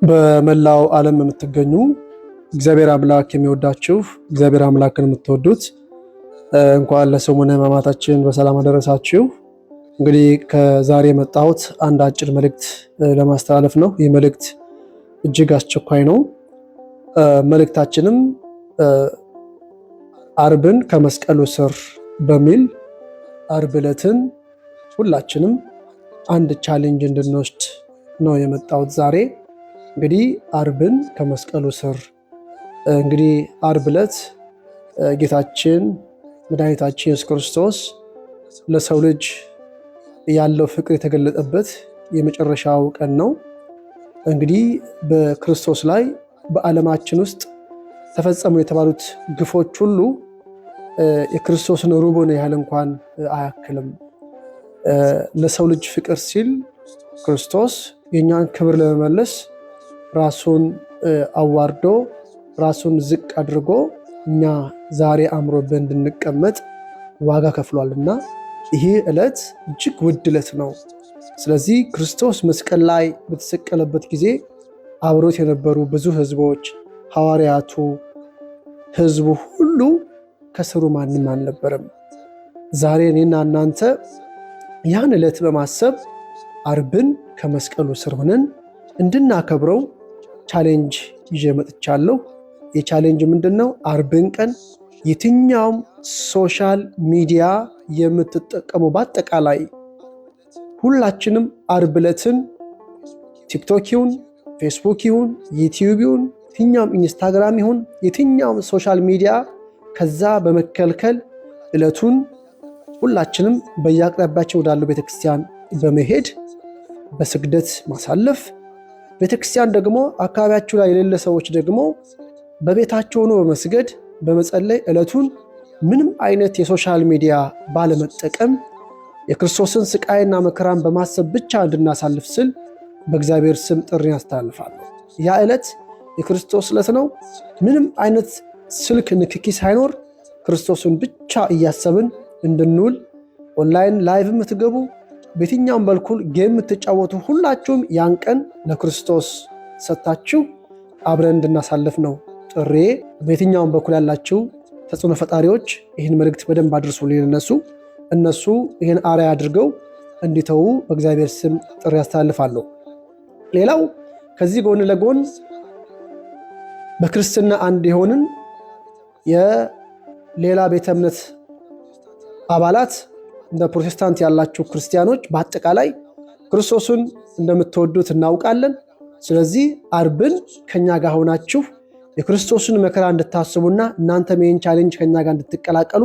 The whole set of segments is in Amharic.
በመላው ዓለም የምትገኙ እግዚአብሔር አምላክ የሚወዳችሁ እግዚአብሔር አምላክን የምትወዱት እንኳን ለሰሙነ ሕማማታችን በሰላም አደረሳችሁ። እንግዲህ ከዛሬ የመጣሁት አንድ አጭር መልእክት ለማስተላለፍ ነው። ይህ መልእክት እጅግ አስቸኳይ ነው። መልእክታችንም አርብን ከመስቀሉ ስር በሚል አርብ ዕለትን ሁላችንም አንድ ቻሌንጅ እንድንወስድ ነው የመጣሁት ዛሬ። እንግዲህ አርብን ከመስቀሉ ስር እንግዲህ አርብ ዕለት ጌታችን መድኃኒታችን ኢየሱስ ክርስቶስ ለሰው ልጅ ያለው ፍቅር የተገለጠበት የመጨረሻው ቀን ነው። እንግዲህ በክርስቶስ ላይ በዓለማችን ውስጥ ተፈጸሙ የተባሉት ግፎች ሁሉ የክርስቶስን ሩቡን ያህል እንኳን አያክልም። ለሰው ልጅ ፍቅር ሲል ክርስቶስ የእኛን ክብር ለመመለስ ራሱን አዋርዶ ራሱን ዝቅ አድርጎ እኛ ዛሬ አምሮብን እንድንቀመጥ ዋጋ ከፍሏልና ይሄ ዕለት እጅግ ውድ ዕለት ነው። ስለዚህ ክርስቶስ መስቀል ላይ በተሰቀለበት ጊዜ አብሮት የነበሩ ብዙ ሕዝቦች፣ ሐዋርያቱ፣ ሕዝቡ ሁሉ ከስሩ ማንም አልነበረም። ዛሬ እኔና እናንተ ያን ዕለት በማሰብ አርብን ከመስቀሉ ስር ሆነን እንድናከብረው ቻሌንጅ ይዤ መጥቻለሁ። የቻሌንጅ ምንድን ነው? አርብን ቀን የትኛውም ሶሻል ሚዲያ የምትጠቀሙ በአጠቃላይ ሁላችንም አርብ ዕለትን ቲክቶክ ይሁን ፌስቡክ ይሁን ዩቲዩብ ይሁን የትኛውም ኢንስታግራም ይሁን የትኛውም ሶሻል ሚዲያ ከዛ በመከልከል ዕለቱን ሁላችንም በየአቅራቢያችን ወዳለው ቤተክርስቲያን በመሄድ በስግደት ማሳለፍ፣ ቤተክርስቲያን ደግሞ አካባቢያችሁ ላይ የሌለ ሰዎች ደግሞ በቤታቸው ሆኖ በመስገድ በመጸለይ ዕለቱን ምንም አይነት የሶሻል ሚዲያ ባለመጠቀም የክርስቶስን ስቃይና መከራን በማሰብ ብቻ እንድናሳልፍ ስል በእግዚአብሔር ስም ጥሪ ያስተላልፋለሁ። ያ ዕለት የክርስቶስ ዕለት ነው። ምንም አይነት ስልክ ንክኪ ሳይኖር ክርስቶስን ብቻ እያሰብን እንድንውል ኦንላይን ላይቭ የምትገቡ በየትኛውም በኩል ጌም የምትጫወቱ ሁላችሁም ያን ቀን ለክርስቶስ ሰጥታችሁ አብረን እንድናሳልፍ ነው ጥሬ። በየትኛውም በኩል ያላችሁ ተጽዕኖ ፈጣሪዎች ይህን መልእክት በደንብ አድርሱልኝ። እነሱ ይህን አርአያ አድርገው እንዲተዉ በእግዚአብሔር ስም ጥሪ ያስተላልፋለሁ። ሌላው ከዚህ ጎን ለጎን በክርስትና አንድ የሆንን የሌላ ቤተ እምነት አባላት እንደ ፕሮቴስታንት ያላችሁ ክርስቲያኖች በአጠቃላይ ክርስቶስን እንደምትወዱት እናውቃለን። ስለዚህ አርብን ከኛ ጋር ሆናችሁ የክርስቶስን መከራ እንድታስቡና እናንተም ይህን ቻሌንጅ ከኛ ጋር እንድትቀላቀሉ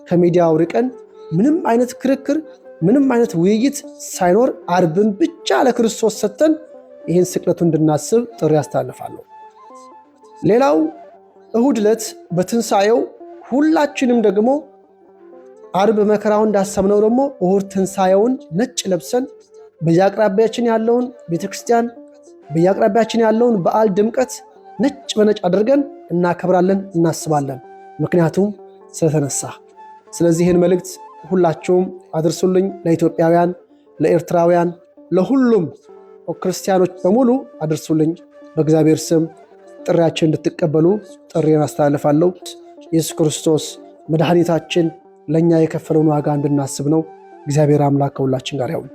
ከሚዲያው ርቀን ምንም አይነት ክርክር ምንም አይነት ውይይት ሳይኖር አርብን ብቻ ለክርስቶስ ሰጥተን ይህን ስቅለቱ እንድናስብ ጥሪ ያስተላልፋለሁ። ሌላው እሁድ ዕለት በትንሣኤው ሁላችንም ደግሞ አርብ መከራውን እንዳሰብነው ደግሞ እሁድ ትንሣኤውን ነጭ ለብሰን በየአቅራቢያችን ያለውን ቤተክርስቲያን በየአቅራቢያችን ያለውን በዓል ድምቀት ነጭ በነጭ አድርገን እናከብራለን፣ እናስባለን። ምክንያቱም ስለተነሳ። ስለዚህ ይህን መልእክት ሁላችሁም አድርሱልኝ። ለኢትዮጵያውያን፣ ለኤርትራውያን፣ ለሁሉም ክርስቲያኖች በሙሉ አድርሱልኝ። በእግዚአብሔር ስም ጥሪያችን እንድትቀበሉ ጥሪን አስተላልፋለሁ። ኢየሱስ ክርስቶስ መድኃኒታችን ለእኛ የከፈለውን ዋጋ እንድናስብ ነው። እግዚአብሔር አምላክ ከሁላችን ጋር ይሁን።